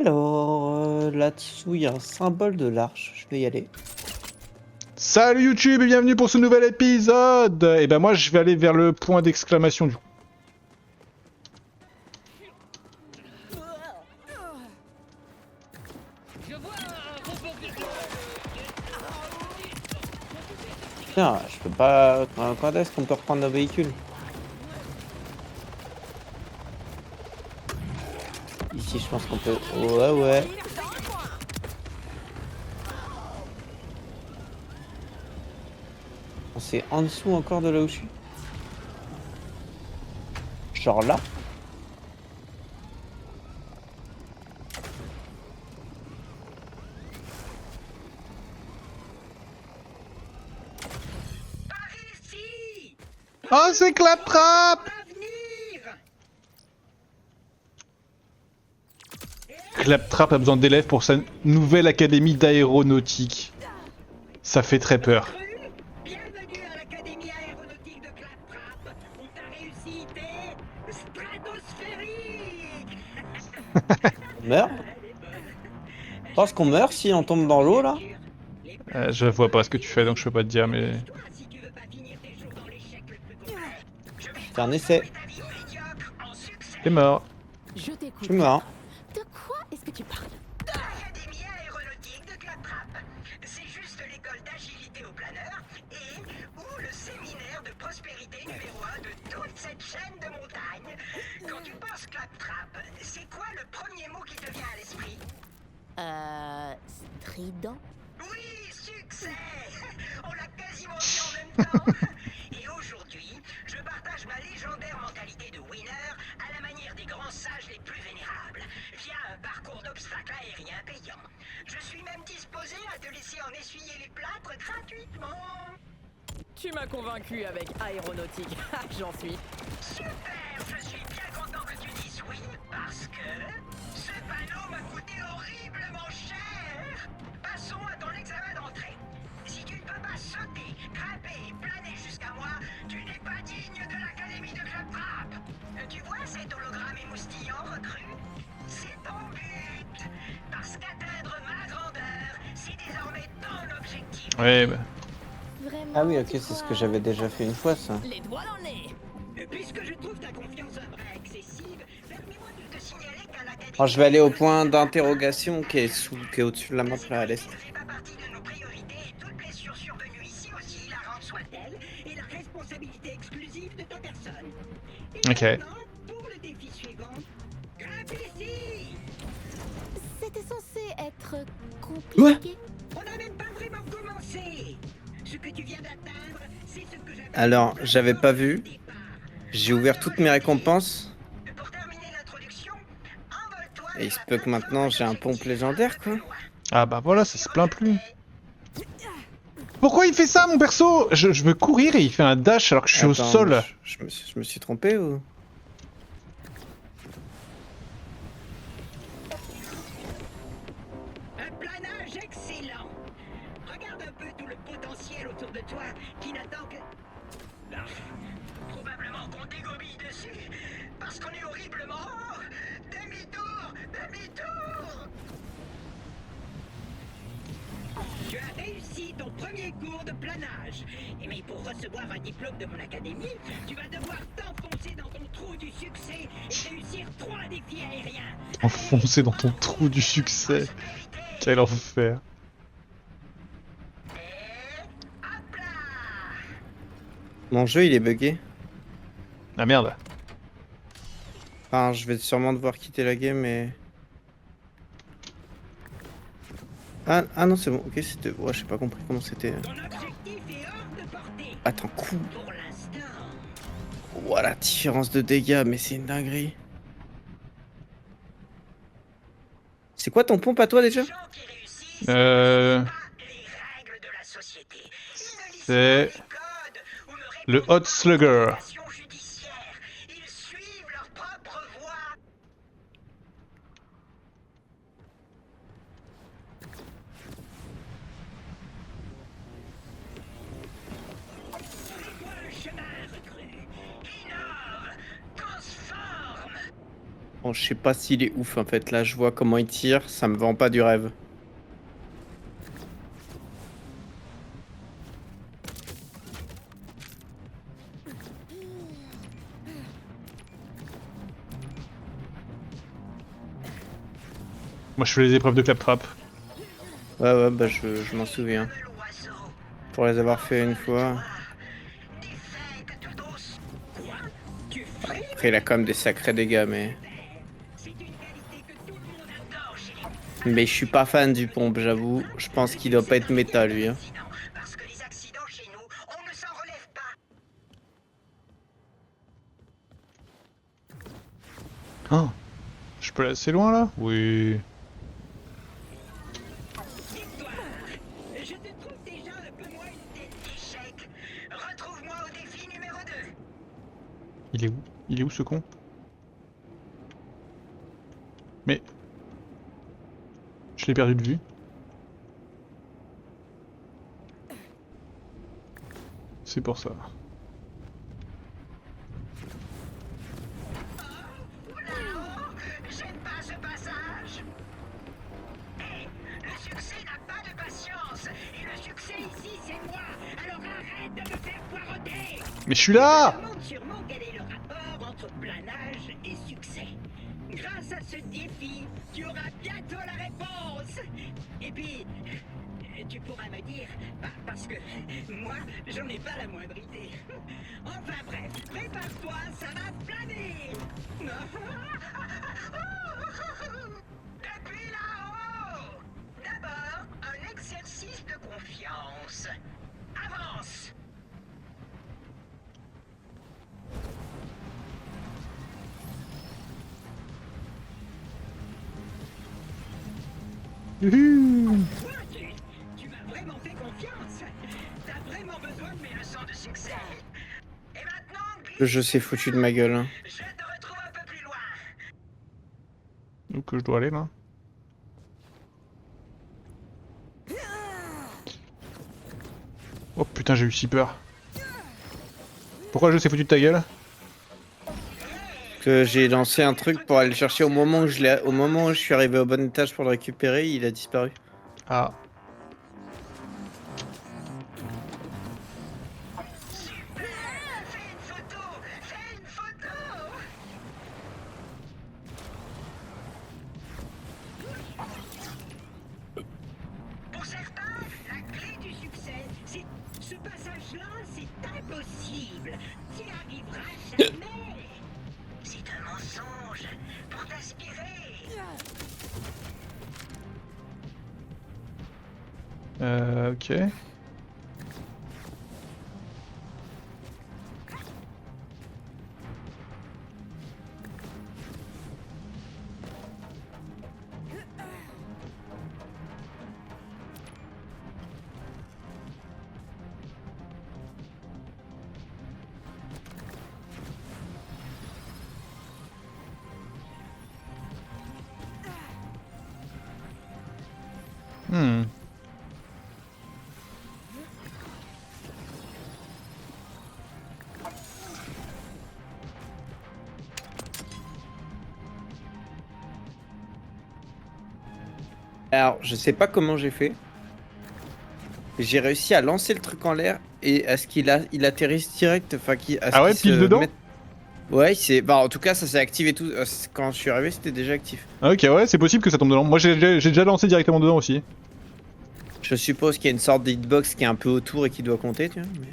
Alors, là-dessous, il y a un symbole de l'arche. Je vais y aller. Salut YouTube et bienvenue pour ce nouvel épisode. Et ben moi je vais aller vers le point d'exclamation du coup. Tiens, je peux pas. Quand est-ce qu'on peut reprendre nos véhicules? Ici, je pense qu'on peut. Ouais, ouais. C'est en dessous encore de là où je suis. Genre là. Oh c'est Claptrap. Claptrap a besoin d'élèves pour sa nouvelle académie d'aéronautique. Ça fait très peur. Bienvenue à l'Académie aéronautique de Claptrap. On t'a réussi, t'es stratosphérique. On meurt. Je pense qu'on meurt si on tombe dans l'eau là. Je vois pas ce que tu fais donc je peux pas te dire mais... Si tu veux pas finir tes jours dans l'échec le plus complet, je vais C'est un essai. ta vie médiocre en succès. T'es mort. Je t'écoute. Je suis mort. De quoi est-ce que tu parles? L'Académie aéronautique de Claptrap. C'est juste l'école d'agilité au planeur et ou le séminaire de prospérité numéro 1 de toute cette chaîne de montagnes. Quand tu penses Claptrap, c'est quoi le premier mot qui te vient à l'esprit? Strident? Oui, succès. On l'a quasiment dit en même temps. Et aujourd'hui, je partage ma légendaire mentalité de winner à la manière des grands sages les plus vénérables, via un parcours d'obstacles aériens payant. Je suis même disposé à te laisser en essuyer les plâtres gratuitement. Tu m'as convaincu avec aéronautique. J'en suis. Super, je suis bien content que tu dises oui, parce que ce panneau m'a coûté horriblement cher. Passons à ton examen d'entrée. Si tu ne peux pas sauter, grimper et planer jusqu'à moi, tu n'es pas digne de l'Académie de Claptrap. Tu vois cet hologramme émoustillant recrue? C'est ton but. Parce qu'atteindre ma grandeur, c'est désormais ton objectif. Ouais bah... Vraiment? Ah oui, ok, tu c'est ce que crois? j'avais déjà fait une fois ça. Les doigts dans le nez. Puisque je trouve ta confiance un brin excessive, permets-moi de te signaler qu'à l'Académie... Alors, je vais aller au point d'interrogation qui est au-dessus de la map là à l'est. Ne fait pas partie de nos priorités et toute blessure survenue ici aussi, la rente soit-elle, est la responsabilité exclusive de ta personne. Et Ok. maintenant, pour le défi suivant, grimpe ici. C'était censé être compliqué. On n'a même pas vraiment commencé. Ce que tu viens d'atteindre, c'est ce que j'avais... Alors, j'avais pas vu. au départ. J'ai ouvert toutes mes récompenses. Pour terminer l'introduction, envole-toi Et il vers se peut que maintenant j'ai un pompe légendaire quoi. Ah bah voilà, ça se plaint plus. Pourquoi il fait ça mon perso? Je veux courir et il fait un dash alors que je suis au Attends, sol. je me suis trompé ou? Un planage excellent. Regarde un peu tout le potentiel autour de toi qui n'attend que... Ah, probablement qu'on dégobille dessus parce qu'on est horriblement... Oh, demi-tour, demi-tour. Tu as réussi ton premier cours de planage. Mais pour recevoir un diplôme de mon académie, tu vas devoir t'enfoncer dans ton trou du succès et réussir 3 défis aériens. Enfoncé dans ton trou du succès. Quel enfer. Hop là. Mon jeu il est bugué. Ah merde. Enfin, je vais sûrement devoir quitter la game mais... Ah non c'est bon, ok c'était... Ouais j'ai pas compris comment c'était... Ton objectif est hors de portée. Attends, coup. Pour l'instant. Ouah la différence de dégâts, mais c'est une dinguerie. C'est quoi ton pompe à toi déjà? Les gens qui réussissent Euh... pas les règles de la société. Ils ne lisent C'est... pas les codes ou ne Le répondent Hot pas aux Slugger. recommandations judiciaires. Ils suivent leur propre voie. Prends le chemin, recrue. Innove, transforme. Bon, je sais pas s'il est ouf en fait. Là, je vois comment il tire, ça me vend pas du rêve. Moi je fais les épreuves de claptrap. Ouais, bah je m'en souviens. L'oiseau, Pour les avoir fait une fois. des fêtes tout aussi. Quoi? Tu frimes? Après, il a quand même des sacrés dégâts, mais. C'est une qualité que tout le monde adore chez les Mais je suis pas fan du pompe, j'avoue. Je pense qu'il doit pas être méta, lui. Hein. accidents. Parce que les accidents chez nous, on ne s'en relève pas. Ah, je peux aller assez loin là? Oui. Victoire! Je te trouve déjà un peu moins une tête d'échec. Retrouve-moi au défi numéro 2. Il est où? Il est où ce con? Mais... Je l'ai perdu de vue. C'est pour ça. J'aime pas ce passage. Hé, le succès n'a pas de patience. Et le succès ici, c'est moi. Alors arrête de me faire poireauter. Mais je suis là! Je me demande sûrement quel est le rapport entre planage et succès. Grâce à ce défi, tu auras bientôt la réponse. Et puis, tu pourras me dire, parce que moi, j'en ai pas la moindre idée. Enfin bref, prépare-toi, ça va planer. Depuis là-haut. D'abord, un exercice de confiance. Avance. Youhou. Quoi, tu m'as vraiment fait confiance. T'as vraiment besoin de mes leçons de succès. Et maintenant, Le jeu s'est foutu de ma gueule. Hein. je te retrouve un peu plus loin. Où que je dois aller là? Oh putain, j'ai eu si peur. Pourquoi le jeu s'est foutu de ta gueule? Que j'ai lancé un truc pour aller le chercher au moment où au moment où je suis arrivé au bon étage pour le récupérer, il a disparu. Ah. Fais une photo. Fais une photo. Pour certains, la clé du succès, c'est ce passage-là, c'est impossible. Tu n'y arriveras jamais. C'est un mensonge pour t'inspirer. Ok. Hmm. Alors, je sais pas comment j'ai fait. J'ai réussi à lancer le truc en l'air et à ce il atterrisse direct. Enfin, Ah ouais, pile dedans? Ouais, bah en tout cas, ça s'est activé tout. Quand je suis arrivé, c'était déjà actif. Ah, ok, ouais, c'est possible que ça tombe dedans. Moi j'ai déjà lancé directement dedans aussi. Je suppose qu'il y a une sorte de hitbox qui est un peu autour et qui doit compter, tu vois. Mais...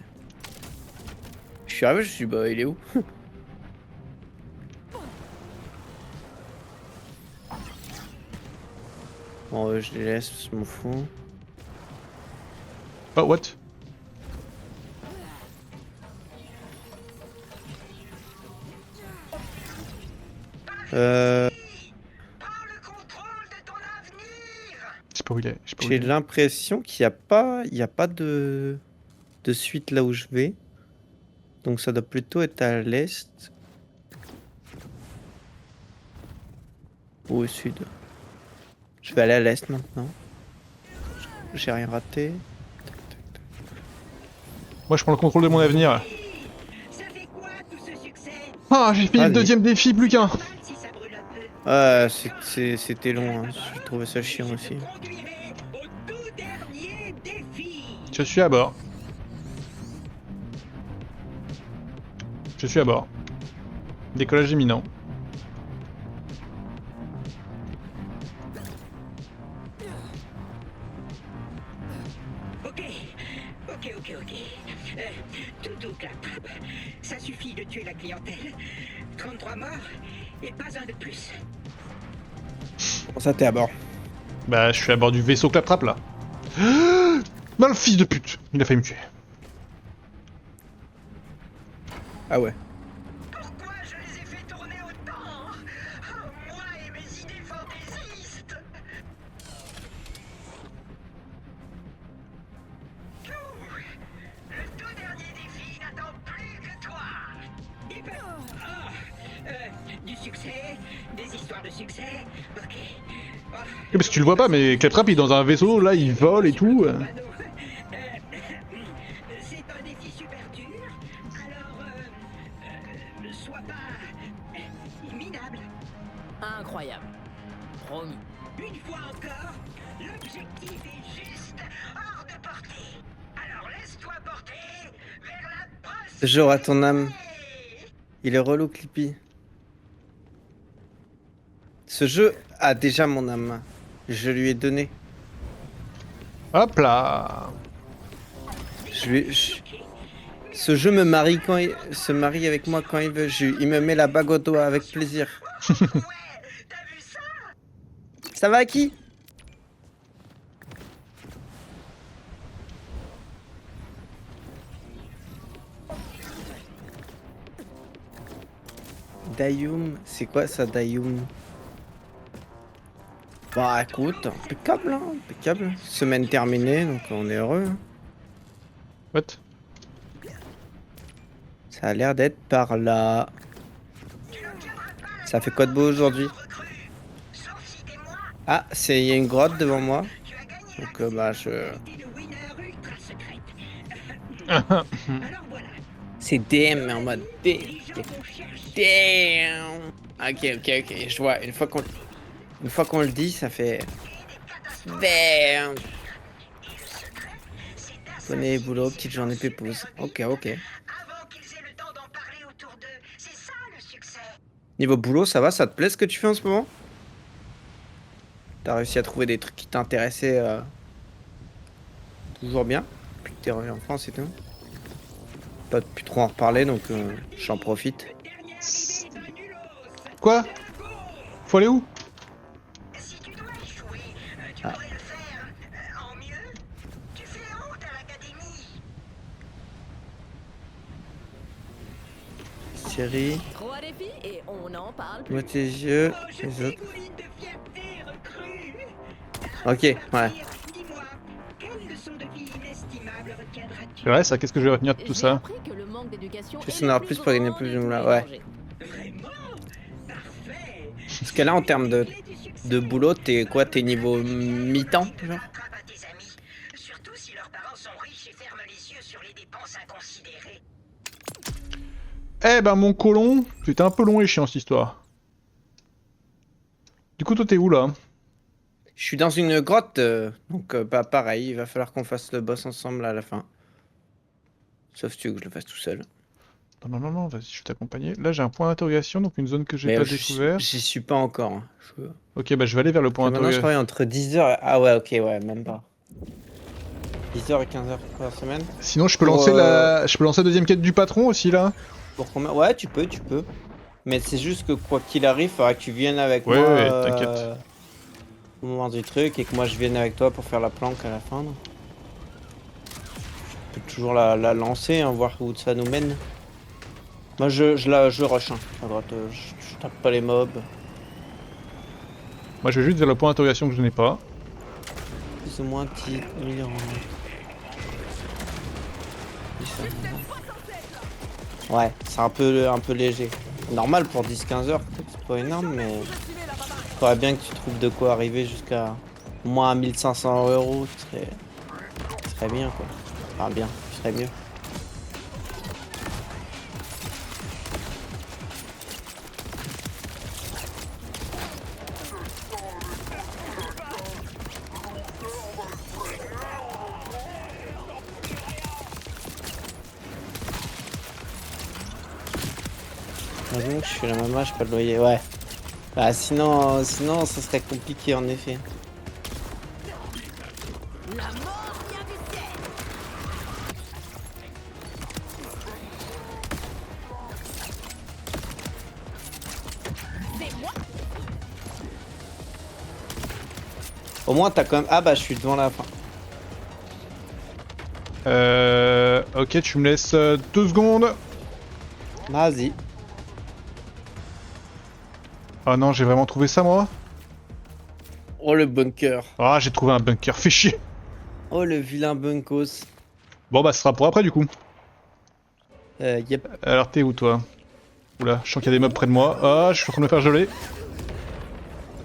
Je suis arrivé, je suis bah, il est où? Bon, je les laisse, je m'en fous. Oh, what? Prends le contrôle de ton avenir. Je sais pas où il est. Je sais pas où J'ai il est. l'impression qu'il n'y a pas de suite là où je vais. Donc ça doit plutôt être à l'est. Ou au sud. Je vais aller à l'est maintenant. J'ai rien raté. Moi je prends le contrôle de mon avenir. Ça fait quoi tout ce succès? Ah, j'ai fini le Allez. deuxième défi, plus qu'un. Mal si ça brûle un peu. C'était long, hein. Je trouvais ça chiant aussi. Conduirez au tout dernier défi. Je suis à bord. Je suis à bord. Décollage imminent. Ok. Tout clap. Ça suffit de tuer la clientèle. 33 morts et pas un de plus. Pour ça, t'es à bord. Bah, je suis à bord du vaisseau Claptrap là. Bah, le fils de pute, il a failli me tuer. Ah ouais. Pourquoi je les ai fait tourner autant? Moi et mes idées fantaisistes. Le tout dernier défi n'attend plus que toi. Du succès, des histoires de succès. Ok. Oh, Oui, parce que tu le vois pas, mais Claptrap il est dans un vaisseau, là il vole et tout. c'est un défi super dur. Alors, sois pas minable. Incroyable. Promis. Une fois encore, l'objectif est juste hors de portée. Alors laisse-toi porter vers la prochaine. Genre à ton âme. Il est relou, Clippy. Ce jeu a déjà mon âme. Je lui ai donné. Hop là. Ce jeu me marie se marie avec moi quand il veut. Il me met la bague au doigt avec plaisir. Ouais, t'as vu ça? Ça va à qui? Dayum, c'est quoi ça, Dayum? Bah écoute, impeccable, hein, impeccable. Semaine terminée, donc on est heureux. Hein. What? Ça a l'air d'être par là. Ça fait quoi de beau aujourd'hui? Sauf si t'es moi, Ah, il y a une grotte devant moi. tu as gagné Donc bah je... t'es le winner ultra secrète. Alors voilà, C'est DM mais en mode les gens vont chercher. damn. Ok, je vois. Une fois qu'on le dit, ça fait damn. Poney, boulot, petite journée pépouze. Ok. Avant qu'ils aient le temps d'en parler autour d'eux, c'est ça le succès. Niveau boulot, ça va? Ça te plaît ce que tu fais en ce moment? T'as réussi à trouver des trucs qui t'intéressaient toujours bien? Depuis que t'es revenu en France et tout. Pas plus trop en reparler, donc j'en profite. Quoi? Faut aller où? Si tu dois échouer, tu Ah. pourrais le faire en mieux. Tu fais honte à l'académie. Série, Trois défis et on en parle plus. moi tes yeux, Oh, je les autres. dégouline de fierté, recrue. Ok, ouais. Dis-moi, quelle leçon de vie inestimable retiendras-tu? C'est vrai ça, qu'est-ce que je vais retenir de tout J'ai ça? appris que le manque d'éducation Fais est son le heure plus pour gagner grand plus de de tous moulin, les ouais. dangers. Vraiment? Parfait. Parce que là, en termes de boulot, t'es quoi? T'es niveau mi-temps, genre? Rattrape à tes amis, surtout si leurs parents sont riches et ferment les yeux sur les dépenses inconsidérées. Eh ben mon colon, c'était un peu long et chiant cette histoire. Du coup toi t'es où là? Je suis dans une grotte, donc bah pareil, il va falloir qu'on fasse le boss ensemble à la fin. Sauf si tu veux que je le fasse tout seul. Non, vas-y, je vais t'accompagner. Là j'ai un point d'interrogation, donc une zone que j'ai Mais pas découvert. j'y suis pas encore. Hein. Ok, bah je vais aller vers le point Maintenant, je d'interrogation. travaille entre 10h. Ah ouais, ok, ouais, même pas. 10h et 15h par semaine. Sinon je peux Pour, lancer la deuxième quête du patron aussi là. Pour combien? Ouais, tu peux. Mais c'est juste que quoi qu'il arrive, il faudra que tu viennes avec Ouais, moi ouais, t'inquiète. au moment du truc et que moi je vienne avec toi pour faire la planque à la fin. Donc. Je peux toujours la lancer, hein, voir où ça nous mène. Moi je rush hein, à droite, je tape pas les mobs. Moi je vais juste vers le point d'interrogation que je n'ai pas. Plus ou moins petit, ouais, c'est un peu léger. Normal pour 10-15 heures, c'est pas énorme, mais il faudrait bien que tu trouves de quoi arriver jusqu'à moins 1500 €, ce serait bien quoi. Enfin bien, ce serait mieux. Heureusement que je suis la maman, j'ai pas de loyer, ouais. Bah sinon ça serait compliqué en effet. La mort vient du ciel. C'est moi. Au moins t'as quand même... Ah bah je suis devant la fin. Ok, tu me laisses 2 secondes. Vas-y. Ah non, j'ai vraiment trouvé ça moi. Oh le bunker. Ah, j'ai trouvé un bunker, fais chier. Oh le vilain bunkos. Bon bah ce sera pour après du coup. Yep. Alors t'es où toi? Oula, je sens qu'il y a des mobs près de moi. Ah, je suis en train de me faire geler.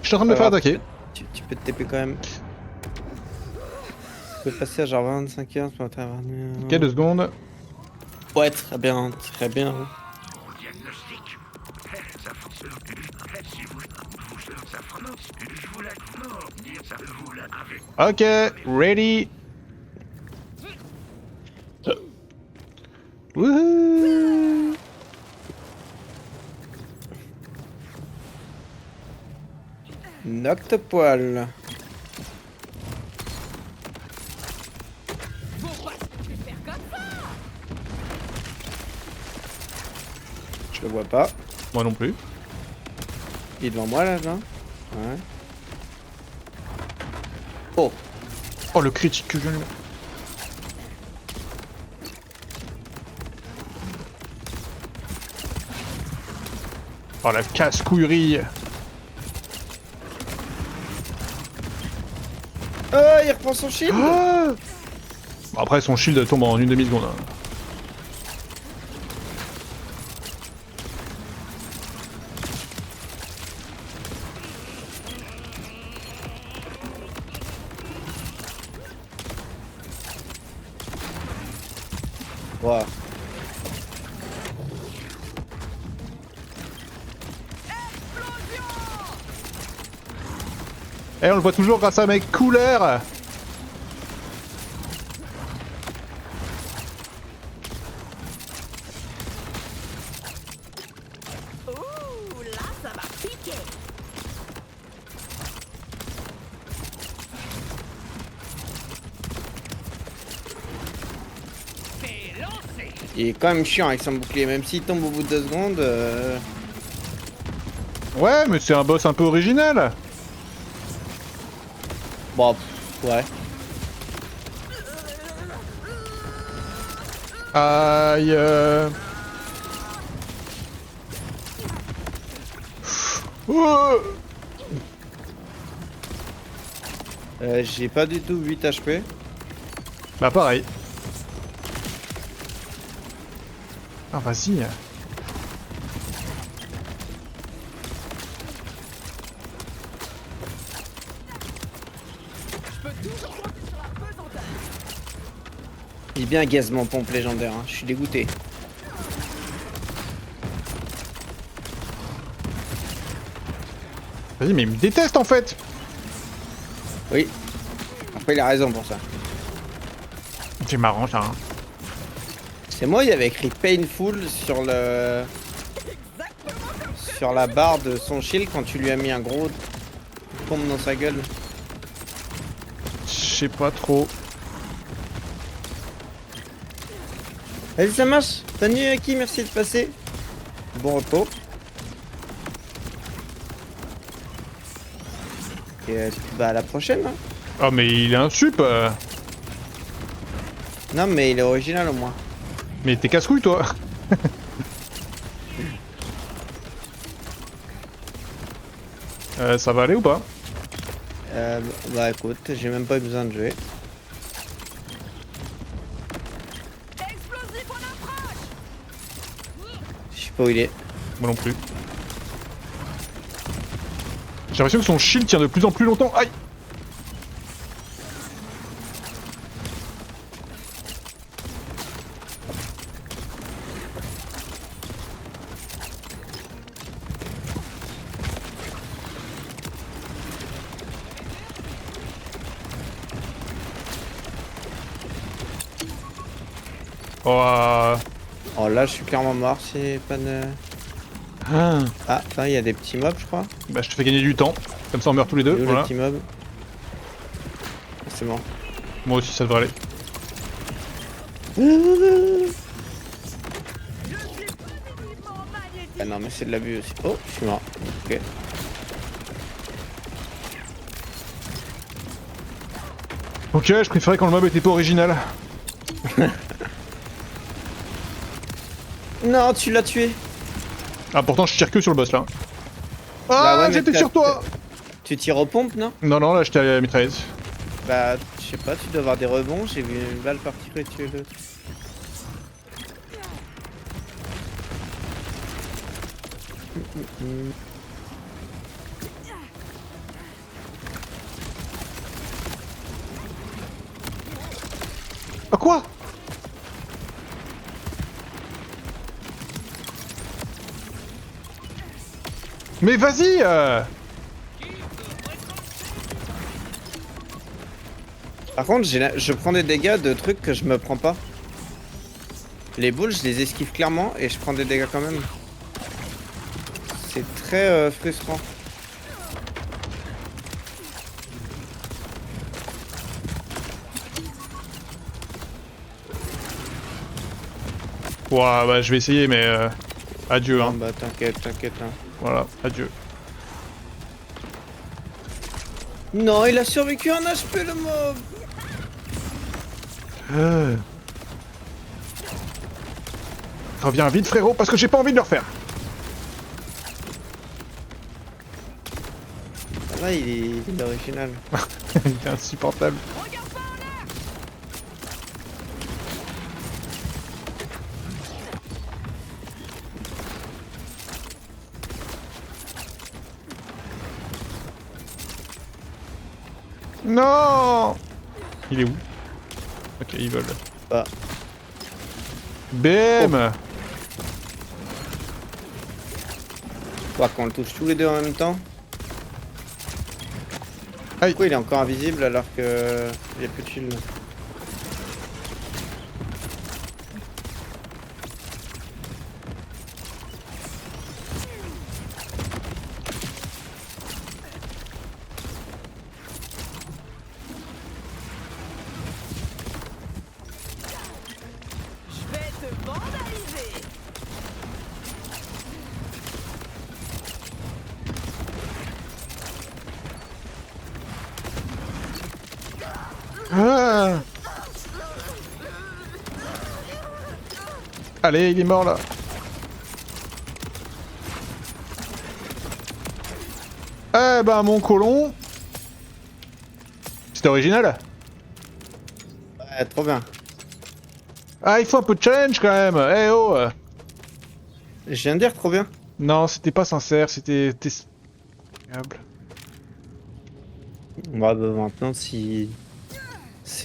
Je suis en train de me faire attaquer. Tu peux te TP quand même. Tu peux passer à genre 25 heures pour intervenir. Ok, 2 secondes. Ouais, très bien, très bien. Diagnostic. Ok, ready. Wouhou. Noctopoil. Je le vois pas. Moi non plus. Il est devant moi là, là. Ouais. Oh. Oh le critique que je viens de lui mettre. Oh la casse-couillerie. Oh, il reprend son shield. Ah. Bon, après son shield tombe en une demi-seconde. Hein. Wow. Et on le voit toujours grâce à mes couleurs. Ouh, là, ça va piquer. C'est lancé. Il est quand même chiant avec son bouclier, même s'il tombe au bout de 2 secondes. Ouais, mais c'est un boss un peu original. Bon, ouais. Aïe. Oh. J'ai pas du tout 8 HP. Bah pareil. Ah vas-y. Il est bien gaze mon pompe légendaire, hein. Je suis dégoûté. Vas-y, mais il me déteste en fait. Oui. Après il a raison pour ça. C'est marrant ça. Hein. C'est moi, il y avait écrit Painful sur le... Sur la barre de son shield quand tu lui as mis un gros pompe dans sa gueule. Je sais pas trop. Vas-y, ça marche. Salut Aki, merci de passer. Bon repos. Et bah à la prochaine. Hein. Oh mais il est un sup. Non mais il est original au moins. Mais t'es casse-couille toi. Ça va aller ou pas? Bah écoute, j'ai même pas eu besoin de jouer. Explosif en approche. Je sais pas où il est. Moi non plus. J'ai l'impression que son shield tient de plus en plus longtemps. Aïe. Oh, Oh là je suis clairement mort, c'est pas de... Ah. Ah, là, il y a des petits mobs, je crois. Bah je te fais gagner du temps. Comme ça on meurt tous les Il est deux. où, Voilà. le petit mob? C'est bon. Moi aussi ça devrait aller. Ah non, mais c'est de l'abus aussi. Oh, je suis mort. Ok. Ok, je préférais quand le mob était pas original. Non, tu l'as tué. Ah pourtant je tire que sur le boss là. Ah Bah ouais, mais j'étais t'as- sur toi. Tu tires aux pompes, non? Non non là j'étais à la mitrailleuse. Bah, je sais pas, tu dois avoir des rebonds. J'ai vu une balle partir et tuer l'autre. Ah quoi? Mais vas-y Par contre, je prends des dégâts de trucs que je me prends pas. Les boules, je les esquive clairement et je prends des dégâts quand même. C'est très frustrant. Ouah bah je vais essayer mais adieu Non, hein. bah t'inquiète, t'inquiète. Hein. Voilà, adieu. Non, il a survécu un HP le mob. Reviens vite frérot parce que j'ai pas envie de le refaire. Là, il est original. Il est insupportable. Non. Il est où? Ok, ils veulent. Bah, BM. quoi qu'on le touche tous les deux en même temps. Aïe. Pourquoi il est encore invisible alors que il y a plus de shield? Je vais te vandaliser. Ah. Allez, il est mort là. Eh ben mon colon. C'était original. Ouais, trop bien. Ah, il faut un peu de challenge quand même. Eh oh. Je viens de dire trop bien. Non, c'était pas sincère, c'était... Agréable. Bah, maintenant, si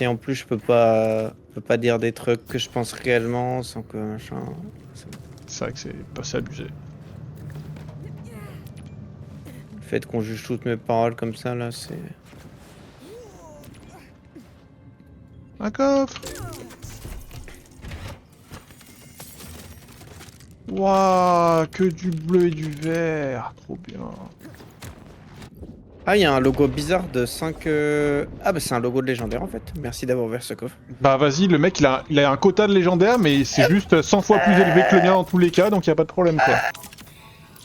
en plus je peux pas dire des trucs que je pense réellement sans que machin. C'est vrai que c'est pas ça abusé. Le fait qu'on juge toutes mes paroles comme ça là, c'est. Un coffre. Waouh, que du bleu et du vert. Trop bien. Ah, il y a un logo bizarre de 5. Ah, bah c'est un logo de légendaire en fait. Merci d'avoir ouvert ce coffre. Bah vas-y, le mec il a un quota de légendaire, mais c'est juste 100 fois plus élevé que le mien dans tous les cas, donc y a pas de problème quoi.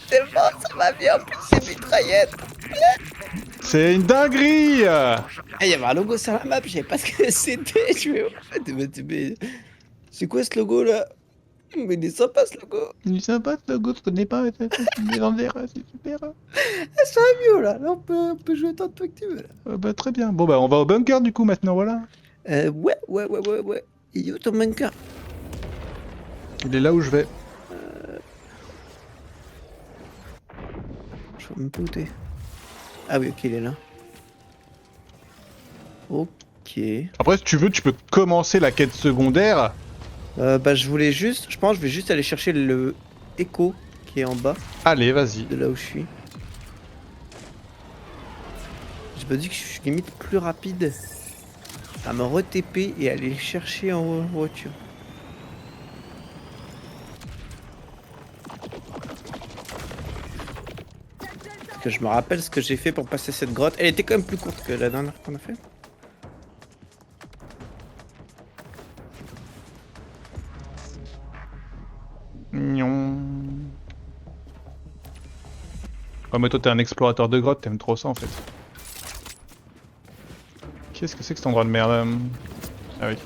C'est bon, ça va bien, en plus c'est mitraillette. C'est une dinguerie. Ah, il y avait un logo sur la map, je savais pas ce que c'était. Je vais. Mais c'est quoi ce logo là? Mais il est sympa ce logo. Il est sympa ce logo, je connais pas, c'est légendaire, c'est super. Ah, c'est un mieux là. Là, on peut jouer autant de fois que tu veux là. Bah très bien. Bon bah on va au bunker du coup maintenant, voilà. Ouais. Il est où ton bunker? Il est là où je vais. Je vois même pas où t'es. Ah oui, ok, il est là. Ok. Après si tu veux, tu peux commencer la quête secondaire. Bah, je voulais juste. Je pense que je vais juste aller chercher le écho qui est en bas Allez, vas-y. de là où je suis. Je me dis que je suis limite plus rapide à me re-TP et aller le chercher en voiture. que je me rappelle ce que j'ai fait pour passer cette grotte. Elle était quand même plus courte que la dernière qu'on a fait. Gnon. Oh mais toi t'es un explorateur de grotte, t'aimes trop ça en fait. Qu'est-ce que c'est que cet endroit de merde? Ah oui.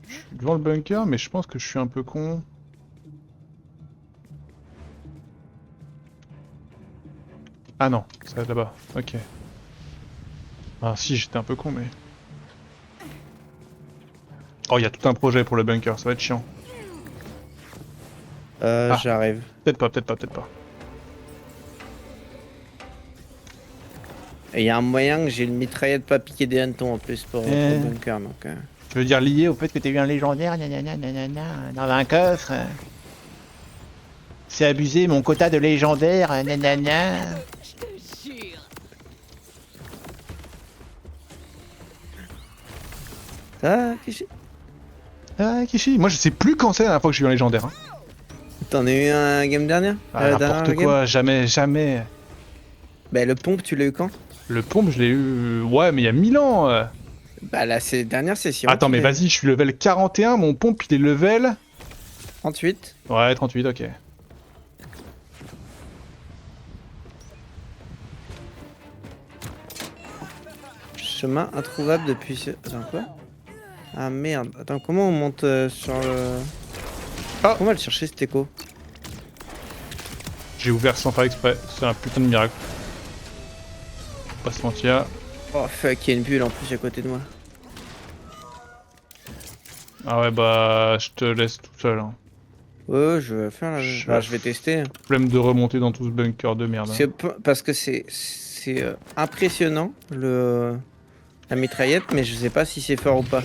Je suis devant le bunker mais je pense que je suis un peu con. Ah non, ça va être là-bas, ok. Ah si, j'étais un peu con mais... Oh, il y a tout un projet pour le bunker, ça va être chiant. Ah. J'arrive. Peut-être pas, peut-être pas, peut-être pas. Et il y a un moyen que j'ai une mitraillette pas piquer des hannetons en plus pour le bunker, donc... Tu veux dire lié au fait que t'as eu un légendaire, nanana, nanana, dans un coffre? C'est abusé, mon quota de légendaire, nanana. Je te jure. Ah, Kishi. Ah, Kishi, moi je sais plus quand c'est la dernière fois que j'ai eu un légendaire. Hein. T'en as eu un game dernière? Ah, n'importe quoi, jamais, jamais. Bah le pompe, tu l'as eu quand? Le pompe, je l'ai eu... Ouais, mais il y a 1000 ans. Bah la dernière session. Attends, tu mais l'as eu. vas-y, je suis level 41, mon pompe il est level... 38. Ouais, 38, ok. Chemin introuvable depuis... Attends, quoi? Ah merde. Attends, comment on monte sur le... Ah. Comment on va le chercher, cet écho? J'ai ouvert sans faire exprès, c'est un putain de miracle. Faut pas se mentir. Oh fuck, il y a une bulle en plus à côté de moi. Ah ouais, bah, je te laisse tout seul. Hein. Ouais, je vais faire la... Je- Bah, je vais tester. Problème de remonter dans tout ce bunker de merde. Hein. Parce que c'est impressionnant, la mitraillette, mais je sais pas si c'est fort ou pas.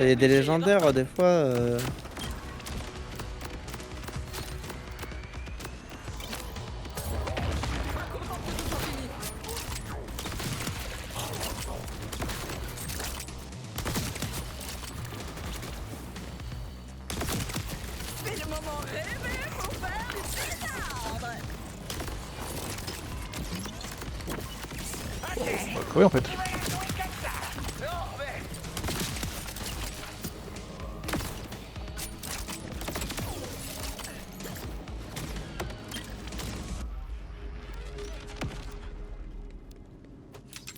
Il y a des légendaires, des fois... C'est le moment rêvé pour faire du pétard. On va crever en fait.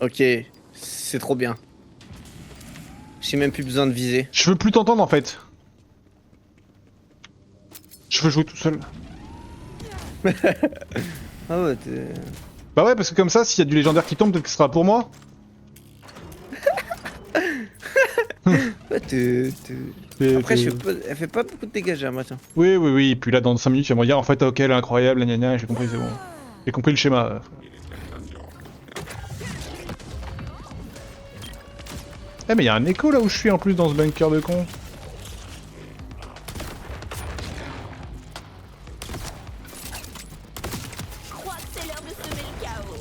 Ok, c'est trop bien. J'ai même plus besoin de viser. Je veux plus t'entendre en fait. Je veux jouer tout seul. Ah ouais, t'es... Bah ouais, parce que comme ça, s'il y a du légendaire qui tombe, peut-être que ce sera pour moi. Ouais, Après, elle fait pas beaucoup de dégâts, j'ai l'impression. Oui, oui, oui, et puis là, dans 5 minutes, tu vas me dire, en fait, ok, elle est incroyable, gna gna, j'ai compris, c'est bon. J'ai compris le schéma. Eh, mais il y a un écho là où je suis en plus dans ce bunker de con. Je crois que c'est l'heure de semer le chaos.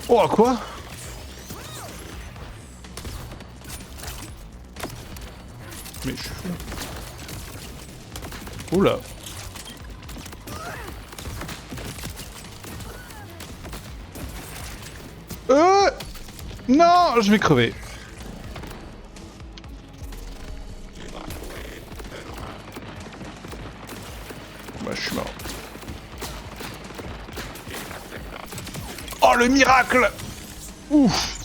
Oh, quoi? Mais je suis fou. Oula. Non, je vais crever. Bah, je suis mort. Oh, le miracle! Ouf!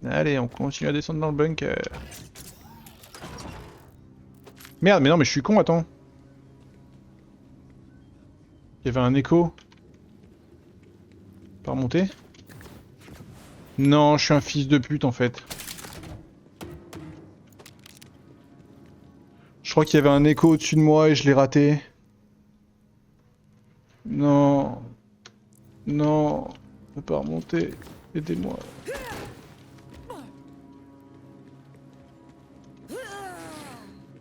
Allez, on continue à descendre dans le bunker. Merde, mais non, mais je suis con, attends. Il y avait un écho. Pas remonter? Non, je suis un fils de pute en fait. Je crois qu'il y avait un écho au-dessus de moi et je l'ai raté. Non. Non. Je peux pas remonter. Aidez-moi.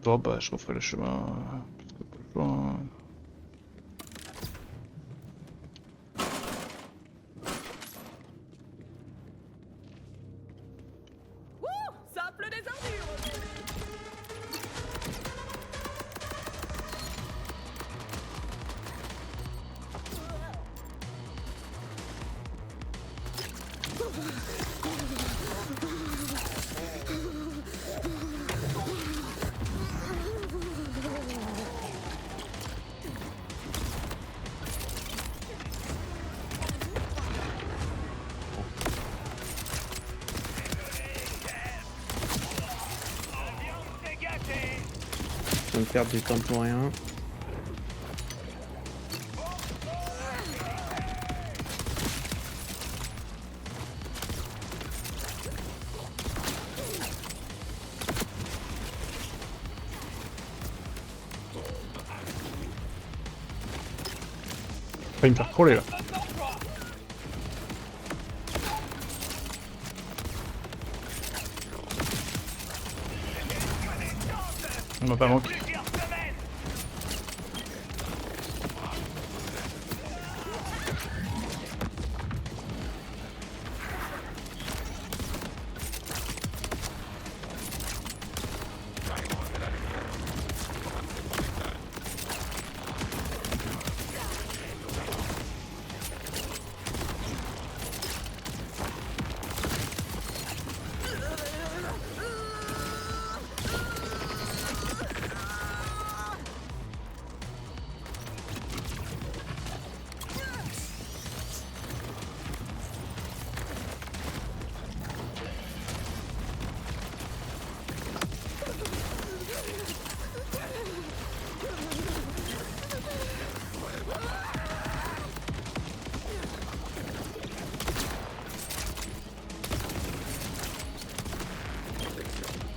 Bon bah je referai le chemin. Parce que pas le choix. Ça pleut des ordures. Je vais me perdre du temps pour rien. Failli me faire troller là. On m'a pas manqué.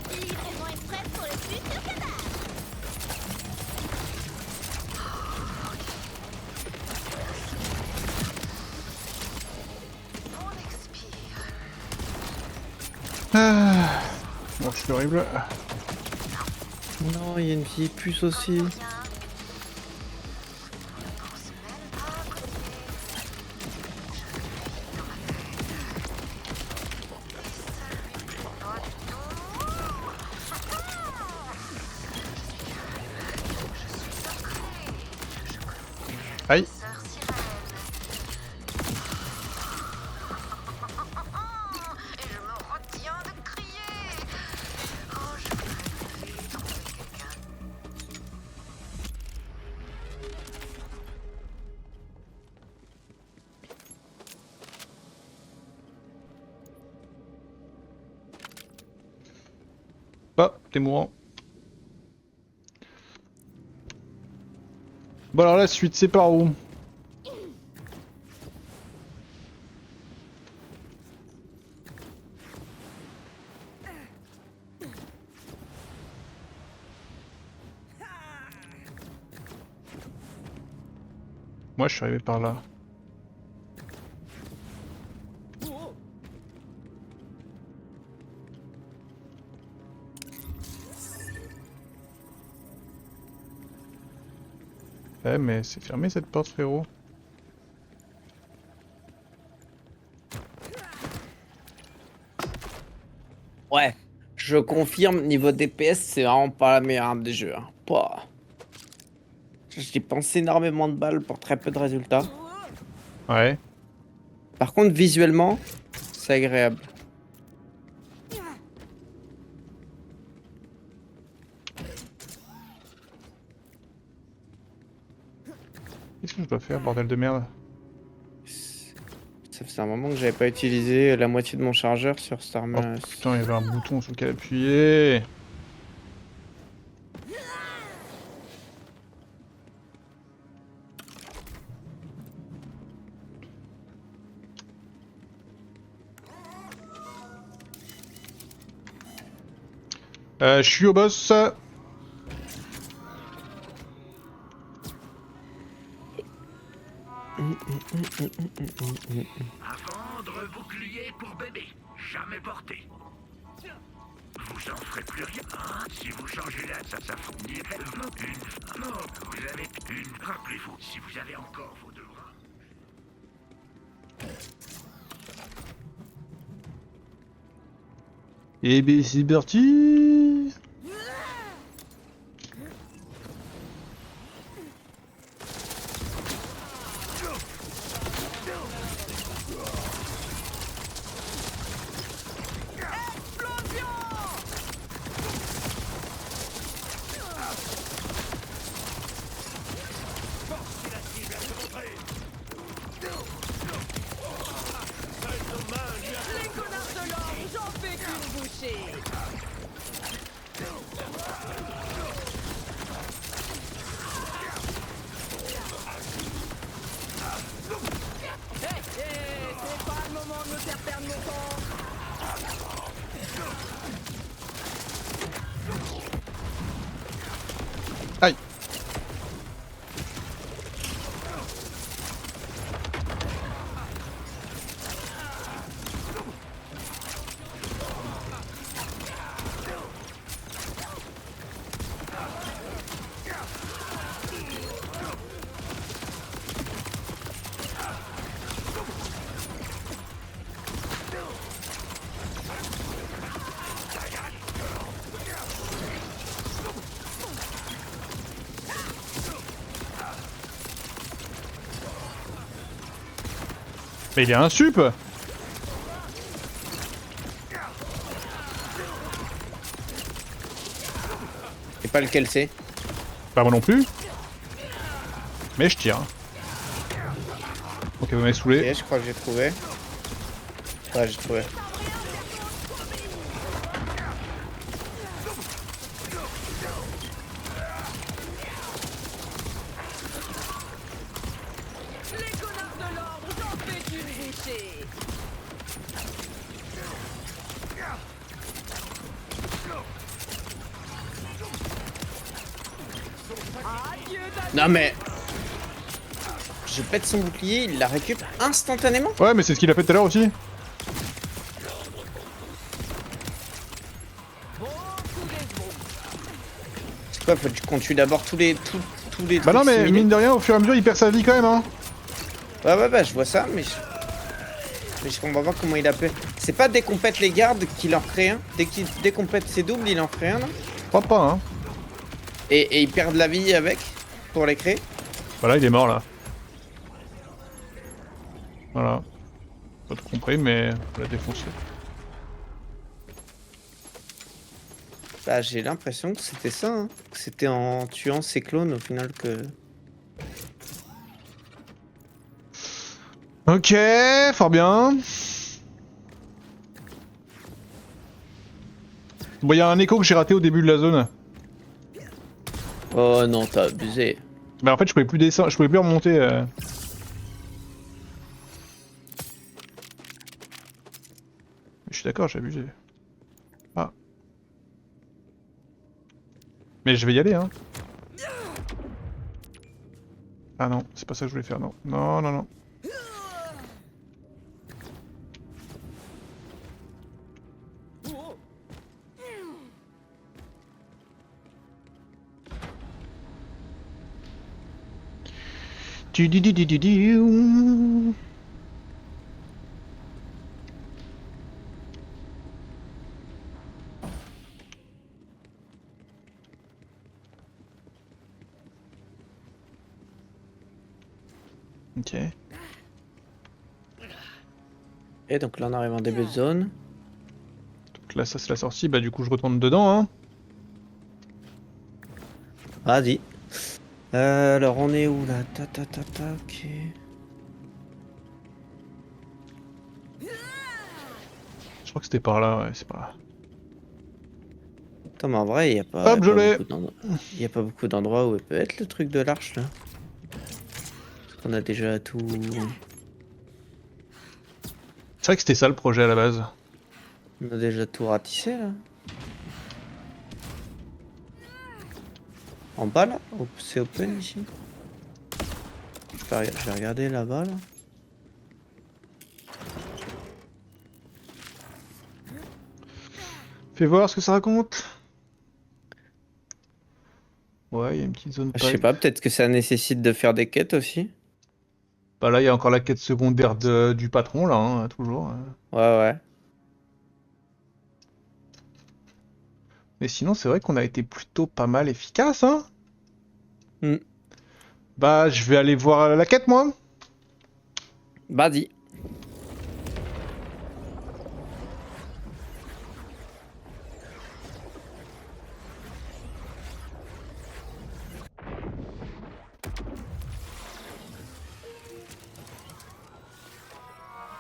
Livraison express pour le futur cadavre. Ah. Bon, je suis horrible. Non, il y a une vieille puce aussi. Aïe. Bah, t'es mourant. Bon alors la suite, c'est par où? Moi je suis arrivé par là. Eh mais c'est fermé cette porte frérot. Ouais, je confirme, niveau DPS, c'est vraiment pas la meilleure arme des jeux. Hein. Pouah. J'ai dépensé énormément de balles pour très peu de résultats. Ouais. Par contre, visuellement, c'est agréable. Qu'est-ce que je dois faire, bordel de merde? Ça faisait un moment que j'avais pas utilisé la moitié de mon chargeur sur cette arme. Oh putain, il y avait un bouton sur lequel appuyer. Je suis au boss. À vendre bouclier pour bébé. Jamais porté. Vous en ferez plus rien. Hein? Si vous changez là, ça fournit une... Non, vous avez une... Rappelez-vous, si vous avez encore vos deux bras... Et ben c'est parti. Les connards de l'ordre, j'en fais qu'une bouchée. C'est pas le moment de me faire perdre mon temps. Aïe. Mais il y a un sup. Et pas lequel c'est. Pas moi non plus. Mais je tire. Ok, vous m'avez saoulé. Ok, je crois que j'ai trouvé. Ouais, j'ai trouvé. Les connards de l'ordre, j'en fais qu'une bouchée. Adieu, Non mais... Je pète son bouclier, il la récup instantanément. Ouais, mais c'est ce qu'il a fait tout à l'heure aussi. C'est quoi, faut qu'on tue d'abord tous les Bah non, trucs mais similaires. mine de rien, au fur et à mesure, il perd sa vie quand même, hein. Ouais, bah je vois ça, mais je comprends pas comment il a pu... C'est pas dès qu'on pète les gardes qu'il en crée un. Dès qu'on pète ses doubles, il en crée un, là. Je crois pas, hein. Et il perd de la vie avec, pour les créer. Voilà, il est mort là. Voilà. Pas tout compris, mais on l'a défoncé. Bah j'ai l'impression que c'était ça, hein. Que c'était en tuant ses clones au final que... Ok, fort bien. Bon, il y a un écho que j'ai raté au début de la zone. Oh non, t'as abusé. Mais en fait, je pouvais plus descendre, je pouvais plus remonter. Je suis d'accord, j'ai abusé. Ah. Mais je vais y aller, hein. Ah non, c'est pas ça que je voulais faire, non. Non, non, non. Du. Ok. Et donc là on arrive en début de zone. Donc là, ça c'est la sortie, bah du coup je retourne dedans, hein. Vas-y. Alors on est où là? Ok. Je crois que c'était par là, ouais, c'est par là. Attends, mais en vrai, il y a pas, Hop, je l'ai. y a pas beaucoup d'endroits où il peut être le truc de l'arche là. Parce qu'on a déjà tout. C'est vrai que c'était ça le projet à la base. On a déjà tout ratissé là. En bas là? C'est open ici? Je vais regarder là-bas là. Fais voir ce que ça raconte. Ouais, il y a une petite zone Je sais pipe. pas, peut-être que ça nécessite de faire des quêtes aussi. Bah là, il y a encore la quête secondaire du patron, là, hein, toujours. Ouais, ouais. Mais sinon, c'est vrai qu'on a été plutôt pas mal efficace, hein. Hmm. Bah, je vais aller voir la quête, moi. Bah dis.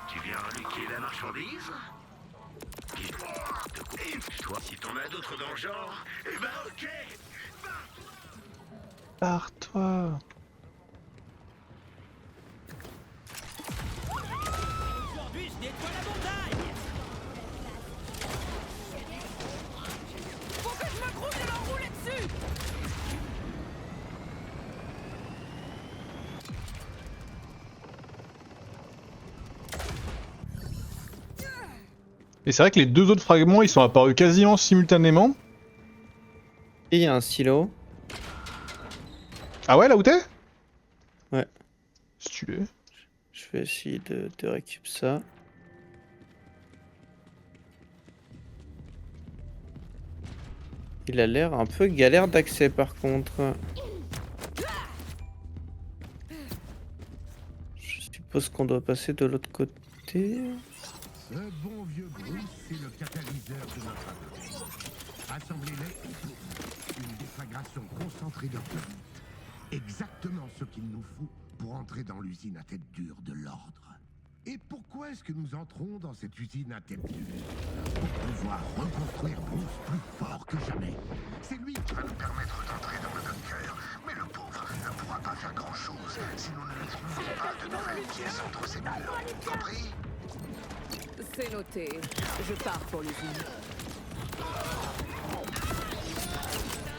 Tu viens liquider la marchandise? Et toi, si t'en as d'autres dans le genre, eh ben ok. Pars-toi. Aujourd'hui, je nettoie la montagne. Faut que je me grouille et leur rouler dessus. Et c'est vrai que les deux autres fragments, ils sont apparus quasiment simultanément. Et il y a un silo. Ah ouais, là où t'es? Ouais. Stylé. Je vais essayer de récup ça. Il a l'air un peu galère d'accès par contre. Je suppose qu'on doit passer de l'autre côté. Ce bon vieux Bruce, c'est le catalyseur de notre avenir. Assemblez-les tous. Une déflagration concentrée de feu. Exactement ce qu'il nous faut pour entrer dans l'usine à tête dure de l'ordre. Et pourquoi est-ce que nous entrons dans cette usine à tête dure? Pour pouvoir reconstruire Bruce plus fort que jamais. C'est lui qui va nous permettre d'entrer dans le bunker. Mais le pauvre ne pourra pas faire grand-chose si nous ne lui trouvons pas de nouvelles pièces entre ses murs. Compris? C'est noté. Je pars pour l'usine.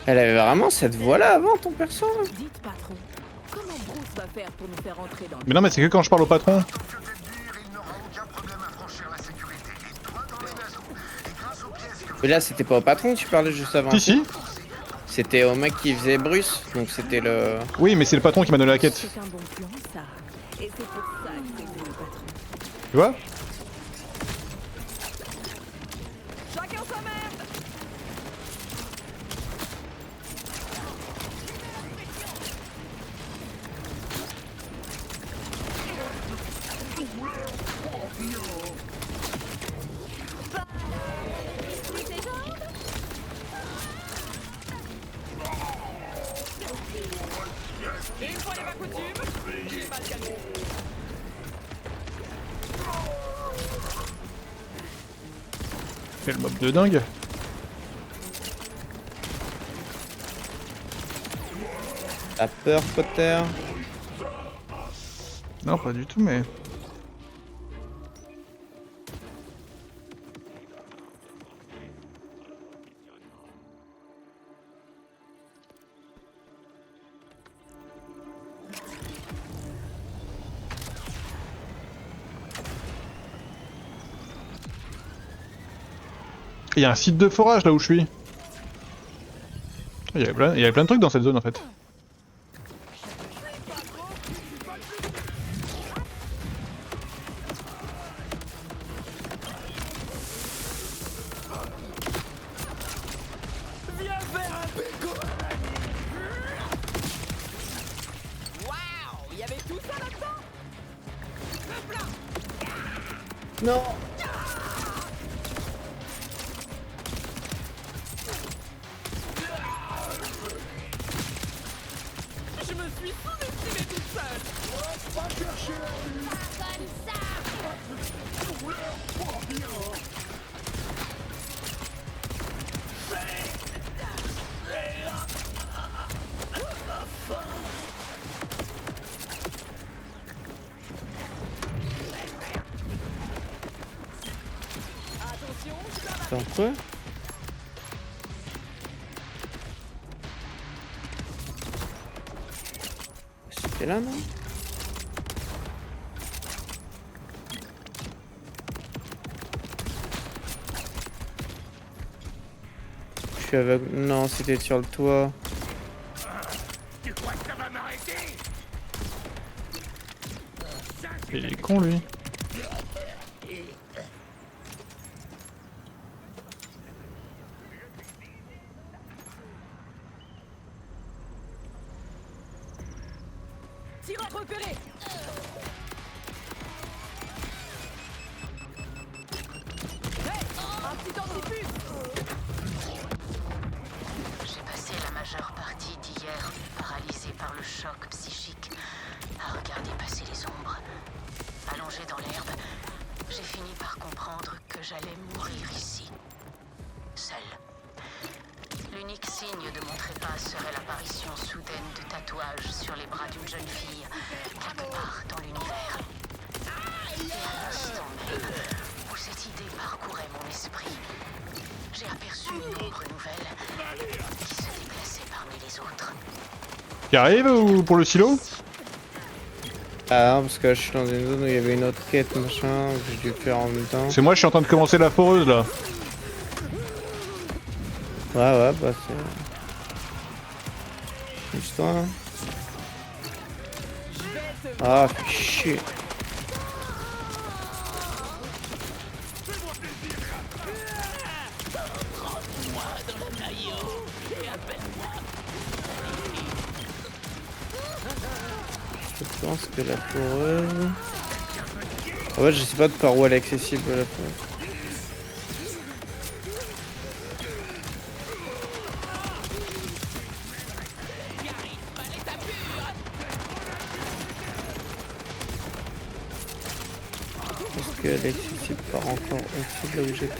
Elle avait vraiment cette voix-là avant ton perso là? Dites, patron, comment Bruce va faire pour nous faire entrer dans le... Mais non, mais c'est que quand je parle au patron. Que te dire, il n'aura aucun problème à franchir la sécurité. Et toi dans les naseaux. Et grâce aux pièces que Mais là c'était pas au patron que tu parlais juste avant. Si, si. C'était au mec qui faisait Bruce. Donc c'était le... Oui, mais c'est le patron qui m'a donné la quête. C'est un bon plan, ça. Et c'est pour ça que c'est le patron. Tu vois? Chacun sa merde. Et une fois les pas coutumes, j'ai pas le calme. Quel mob de dingue. T'as peur Potter? Non, pas du tout, mais... Il y a un site de forage là où je suis. Il y avait plein de trucs dans cette zone en fait. Viens faire un béco. Waouh, il y avait tout ça là-dedans. Hop là. Non. Je me suis sous-estimée toute seule. Pas comme ça. Attention, ça va. Attends quoi? là, non? Je suis aveugle. Non, c'était sur le toit. Tu crois que ça va m'arrêter? Il est con lui. Tireur repéré. Hey, un petit antifuse. J'ai passé la majeure partie d'hier paralysé par le choc psychique, à regarder passer les ombres. Allongé dans l'herbe, j'ai fini par comprendre que j'allais mourir ici, seule. L'unique signe de mon trépas serait l'apparition soudaine de tatouages sur les bras d'une jeune fille, quelque part dans l'univers. Et à l'instant même où cette idée parcourait mon esprit, j'ai aperçu une ombre nouvelle qui se déplaçait parmi les autres. Qui arrive ou pour le silo? Ah non, parce que là, je suis dans une zone où il y avait une autre quête, machin, que j'ai dû faire en même temps. C'est moi, je suis en train de commencer la foreuse là. Ouais, bah c'est... Juste toi, là. Ah, fais chier. Je pense que la foreuse... En fait, je sais pas de par où elle est accessible, la foreuse. Est-ce qu'elle est accessible par encore au-dessus de là où j'étais?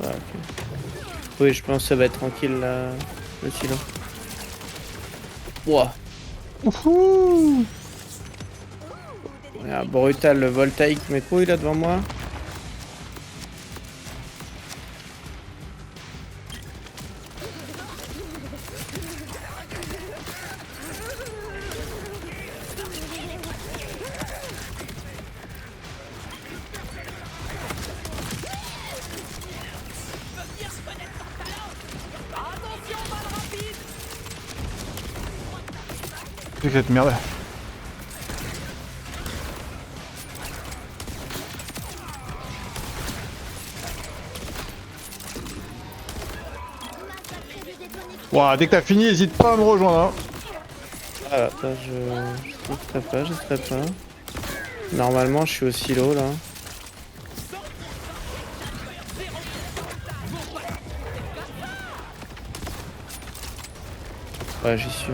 Ah, ok. Oui, je pense que ça va être tranquille là, le silo. Ouah. Ouhou. Ah, brutal, le voltaïque mes couilles là devant moi. C'est que cette merde. Ouah, dès que t'as fini, hésite pas à me rejoindre. Hein. Ah, là, je serai pas. Normalement, je suis au silo là. Ouais, j'y suis.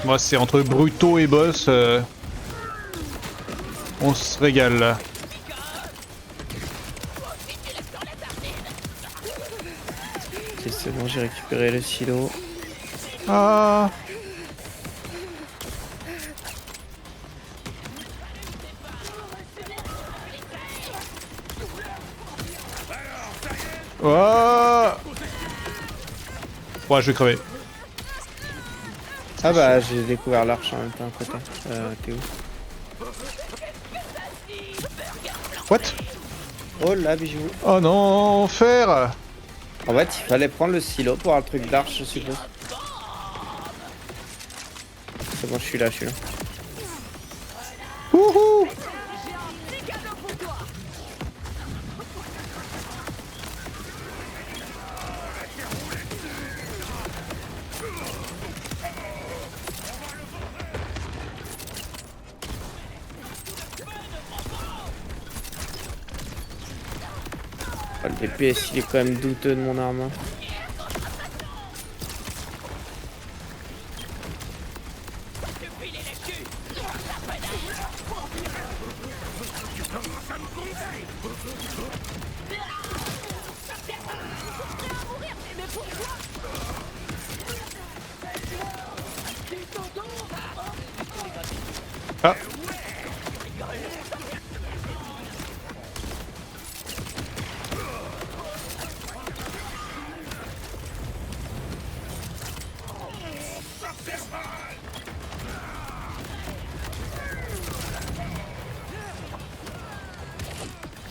Moi, c'est entre brutaux et boss. On se régale là. Ok, c'est bon, j'ai récupéré le silo. Ah. Ah. Ouais, je vais crever. Ah bah, j'ai découvert l'arche en même temps à côté. T'es où? What? Oh là, bijou. Oh non, enfer. En fait, il fallait prendre le silo pour avoir le truc d'arche, je suppose. C'est bon, je suis là. Wouhou. Oh, le DPS, il est quand même douteux de mon arme. Ah.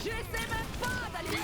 J'essaie même pas d'aller.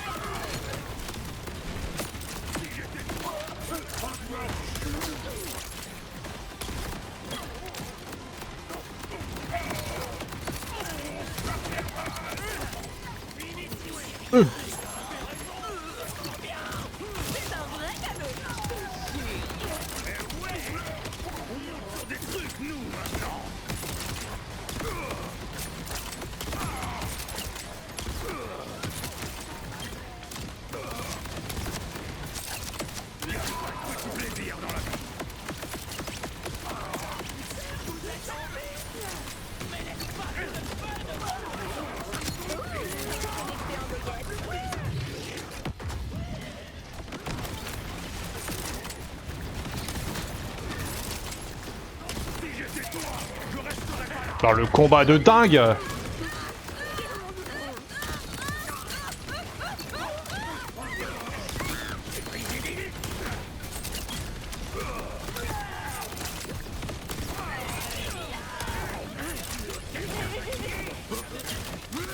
Alors le combat de dingue.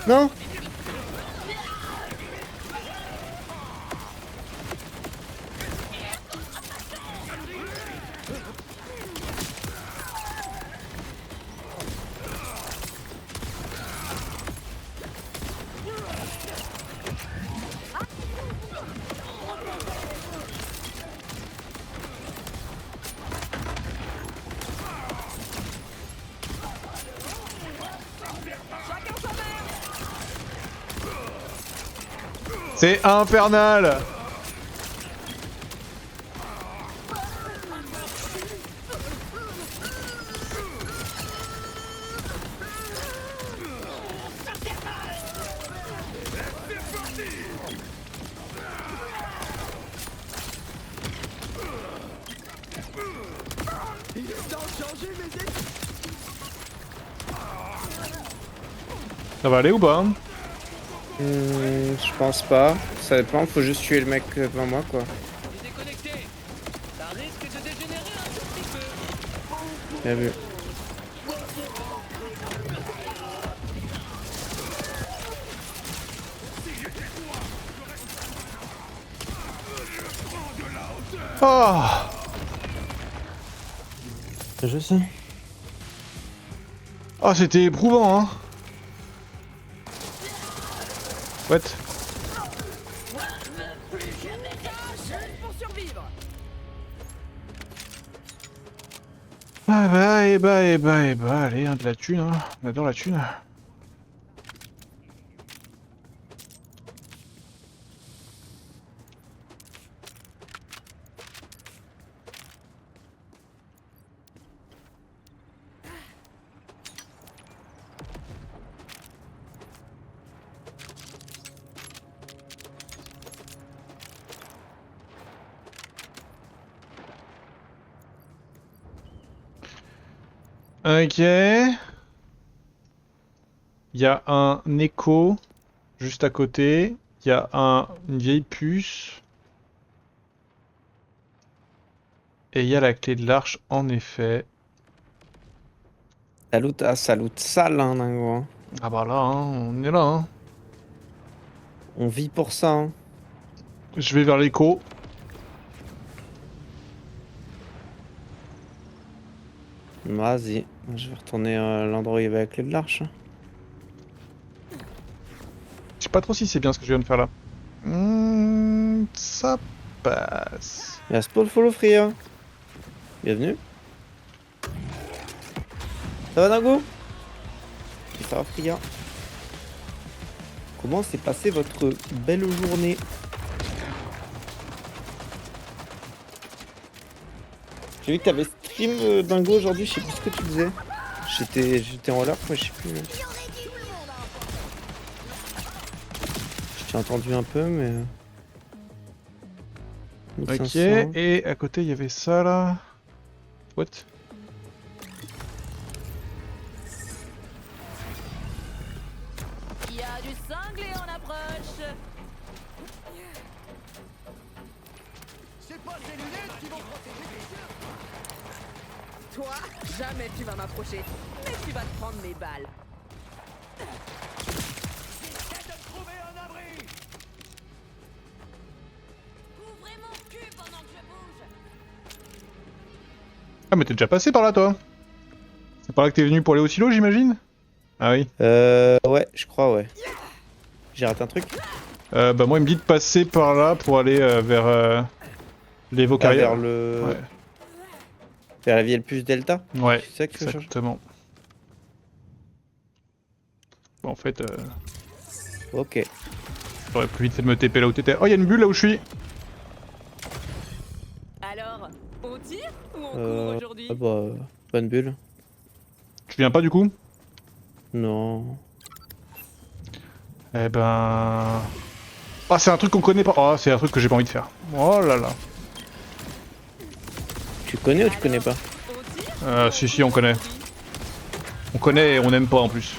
Non. C'est infernal. Ça va aller ou pas? Je pense pas. Ça dépend, faut juste tuer le mec devant moi quoi. Bien vu. Oh. Je sais. Oh, c'était éprouvant, hein. What? Pour survivre. Ah bah, allez, hein, de la thune, hein. On adore la thune. Ok. Il y a un écho juste à côté. Il y a une vieille puce. Et il y a la clé de l'arche, en effet. Ça loot sale, hein, dingo. Hein. Ah bah là, hein, on est là. Hein. On vit pour ça. Hein. Je vais vers l'écho. Vas-y, je vais retourner à l'endroit où il y avait la clé de l'arche. Hein. Je sais pas trop si c'est bien ce que je viens de faire là. Ça passe. Merci pour le follow free. Hein. Bienvenue. Ça va dingo? Ça va Fria? Comment s'est passée votre belle journée? J'ai vu que t'avais stream dingo aujourd'hui, je sais plus ce que tu faisais. J'étais en alerte, moi je sais plus. J'ai entendu un peu mais... 1500. Ok, et à côté il y avait ça là. What? a du cinglé en approche. C'est pas tes lunettes qui vont protéger tes yeux. Toi, jamais tu vas m'approcher. Mais tu vas te prendre mes balles. J'essaie de trouver un abri. Ouvrez mon cul pendant que je bouge. Ah mais t'es déjà passé par là toi. C'est par là que t'es venu pour aller au silo j'imagine? Ah oui. Ouais, je crois, ouais. J'ai raté un truc. Bah moi il me dit de passer par là pour aller vers les Ah, Vocarias. vers le... Ouais. Vers la Vieille Puce Delta. Ouais, C'est ça que tu veux chercher? exactement. Bon en fait, Ok. j'aurais plus vite fait de me TP là où t'étais. Oh y'a une bulle là où je suis. Alors, on tire ou on court aujourd'hui? Ah bah, bonne bulle. Tu viens pas du coup? Non. Eh ben... Ah c'est un truc qu'on connaît pas. Oh c'est un truc que j'ai pas envie de faire. Oh là là. Tu connais ou tu connais pas? On tire? Si on connaît. On connaît et on aime pas en plus.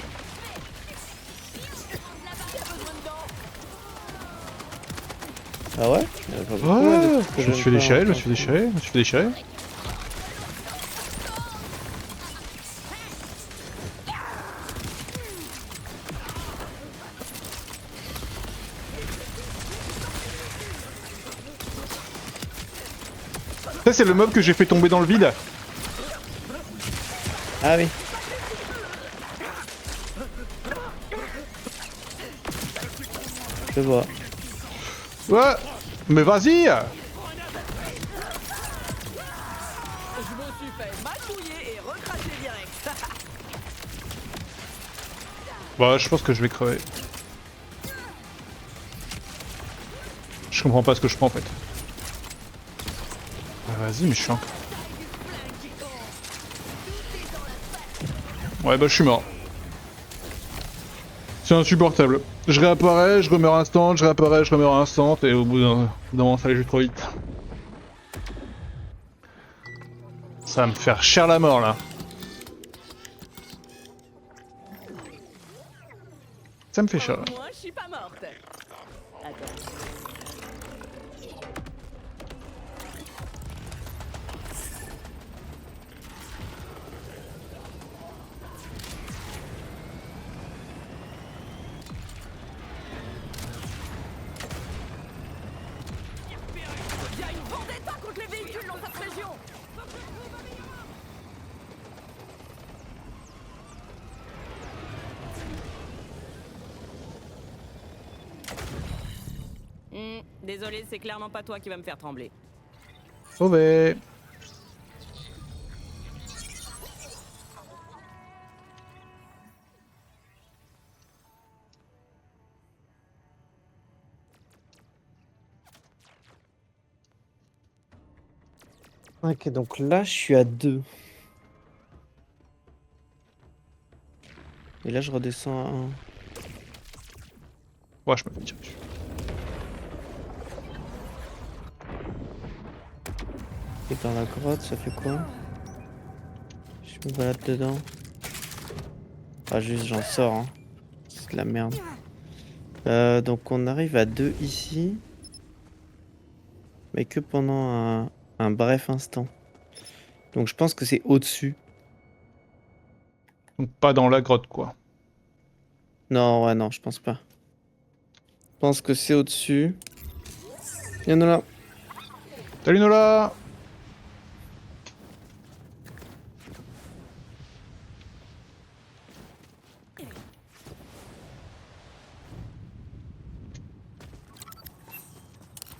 Ah ouais? Oh, je me suis fait déchirer, je me suis fait déchirer, je me suis fait déchirer. Ça c'est le mob que j'ai fait tomber dans le vide. Ah oui. Je vois. Ouais, mais vas-y. Je me suis fait matouiller et recracher direct. Bah je pense que je vais crever. Je comprends pas ce que je prends en fait. Ah, vas-y mais je suis encore... Ouais bah je suis mort. C'est insupportable. Je réapparais, je remeurs instant, je réapparais, je remeurs instant, et au bout d'un moment ça allait juste trop vite. Ça va me faire cher la mort là. Ça me fait cher. Moi, je suis pas morte. Attends. Il y a une vendetta contre les véhicules dans cette région. Désolé, c'est clairement pas toi qui va me faire trembler. Sauvé. Ok, donc là, je suis à 2. Et là, je redescends à 1. Ouais, je me fais tirer dessus. Et dans la grotte, ça fait quoi? Je me balade dedans. Ah, juste, j'en sors, hein. C'est de la merde. Donc, on arrive à 2 ici. Mais que pendant un bref instant. Donc, je pense que c'est au-dessus. Donc pas dans la grotte quoi. Non, ouais, non, je pense pas. Je pense que c'est au-dessus. Il y en a là. Salut Nola.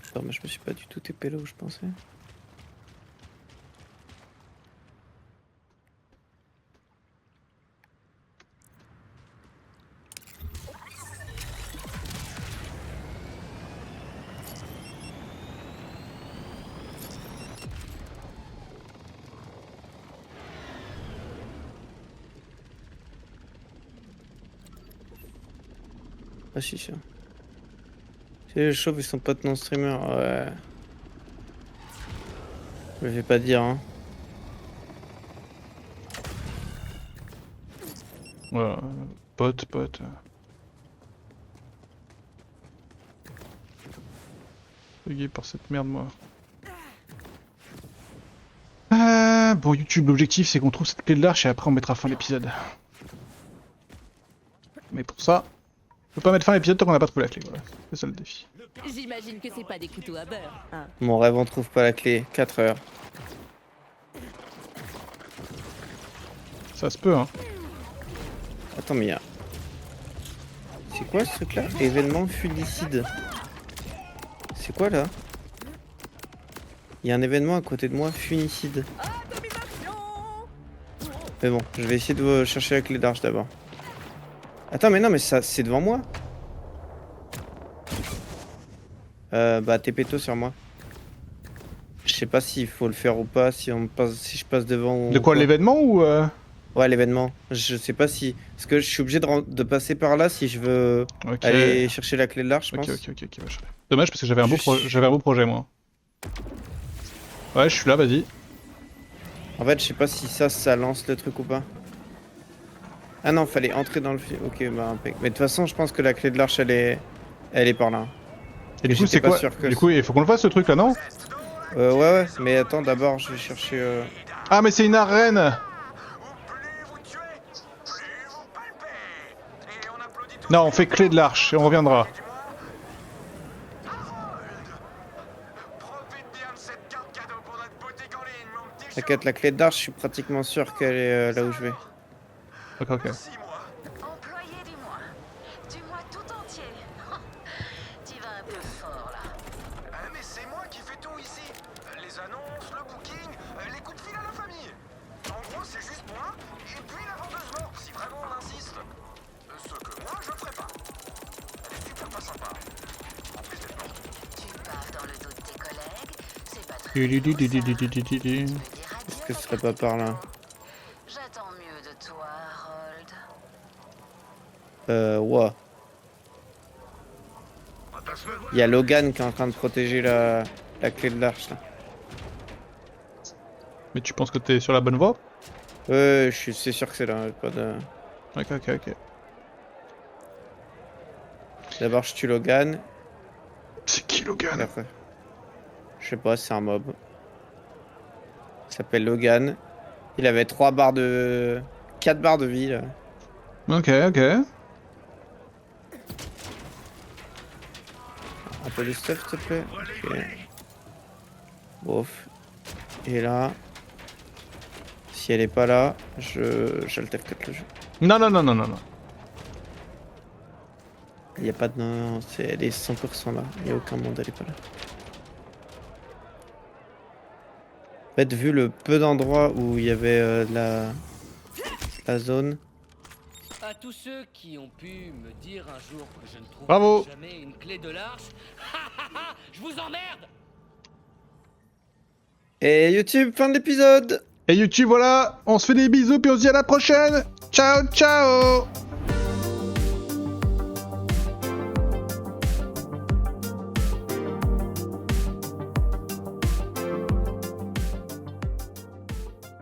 Attends, mais je me suis pas du tout TP là où je pensais. Ah si, ça. C'est les chauves, ils sont potes non streamer, ouais. Je me fais pas dire, hein. Voilà. Pote. bugué par cette merde, moi. Bon, YouTube, l'objectif c'est qu'on trouve cette clé de l'arche et après on mettra fin à l'épisode. Mais pour ça, on peut pas mettre fin à l'épisode tant qu'on n'a pas trouvé la clé, voilà. C'est ça le défi. J'imagine que c'est pas des couteaux à beurre, hein. Mon rêve, on trouve pas la clé. 4 heures. Ça se peut, hein. Attends, mais y'a... C'est quoi ce truc là? Événement funicide. C'est quoi là? Il y a un événement à côté de moi, funicide. Mais bon, je vais essayer de chercher la clé d'arche d'abord. Attends, mais non, mais ça, c'est devant moi. Bah, t'es péto sur moi. Je sais pas s'il faut le faire ou pas, si on passe, si je passe devant ou... De quoi, l'événement ou Ouais, l'événement. Je sais pas si... Parce que je suis obligé de passer par là si je veux Ok. aller chercher la clé de l'arche, je pense. Ok, vache. Dommage parce que j'avais un, un beau projet, moi. Ouais, je suis là, vas-y. En fait, je sais pas si ça lance le truc ou pas. Ah non, fallait entrer dans le film. Ok, bah impec. Mais de toute façon, je pense que la clé de l'arche, elle est par là. Et du coup, j'étais c'est pas quoi sûr que Du coup, il faut qu'on le fasse ce truc là, non? Ouais, mais attends, d'abord, je vais chercher... Ah, mais c'est une arène! Plus vous tuez, plus vous palpez. Et on applaudit tout. Non, on fait clé de l'arche et on reviendra. Profite bien de cette carte cadeau pour notre boutique en ligne, mon petit. T'inquiète, la clé d'arche, je suis pratiquement sûr qu'elle est là où je vais. Ok. 6 mois. Employé du mois tout entier. Tu vas un peu fort là. Mais c'est moi qui fais tout ici. Les annonces, le booking, les coups de fil à la famille. En gros, c'est juste moi et puis la vendeuse morte, si vraiment on insiste. Ce que moi, je ferai pas. Elle est super pas sympa. En plus d'être morte. Tu pars dans le dos de tes collègues. C'est pas très Est-ce que ce serait pas par là? J'attends mieux de toi, Harold. Ouais. Il y a Logan qui est en train de protéger la clé de l'arche, là. Mais tu penses que t'es sur la bonne voie? Ouais, c'est sûr que c'est là, pas de... Ok. D'abord, je tue Logan. C'est qui Et Logan? après... Je sais pas, c'est un mob. Il s'appelle Logan. Il avait 4 barres de vie, là. Ok. Un peu de stuff, s'il te plaît. Ok. Bof. Et là... Si elle est pas là, j'altère peut-être le jeu. Non. Il y a pas de... Non, elle est 100% là. Il y a aucun monde, elle est pas là. En fait, vu le peu d'endroits où il y avait la zone... À tous ceux qui ont pu me dire un jour que je ne Bravo. trouverai jamais une clé de l'arche, je vous emmerde. Et YouTube, fin de l'épisode! Et YouTube, voilà, on se fait des bisous puis on se dit à la prochaine. Ciao.